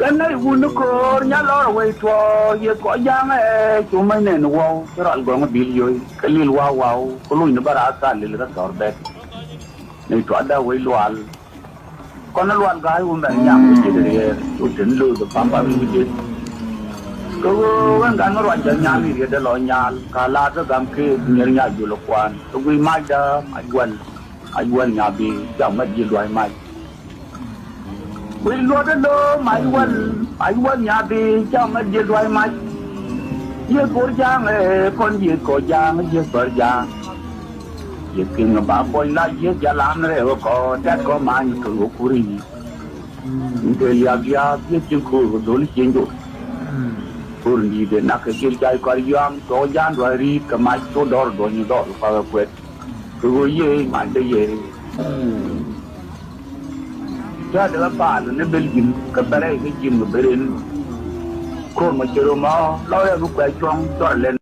cái này vui nó có nhá lo rồi cho giờ có giang ấy chúng mình nên wow cái rồi còn bị rồi cái lil wow wow có lúc nó bara sa lil ra sor bet này cho ada vậy loal còn nó loal cái hôm nay nhang cái gì đấy tôi đến lưu được bám vào cái gì cái nó rồi chẳng nhang gì đó lo nhang kala đó gam cái nhar nhang du lo quan tôi mai da ai quên nhà bị chẳng mất gì loài mai quên luôn đó mai quên nhà bị chẳng mất gì loài mai ये कोरजांग कौन ये कोरजांग ये बरजांग ये किंग बाबो ला ये जलान रे वो को ता को मान को पूरी इनके लिया गया ये चिंकू दोल चिंजो पूरी दे ना के गिर जाय कर याम तो जान री कमाई तो डर दोनी डर पर क्वेट तो ये मान दे ये जा दे बा ने बिल्डिंग कबरे के gym Beren Kau macam rumah, lawan bukan cuang, tuan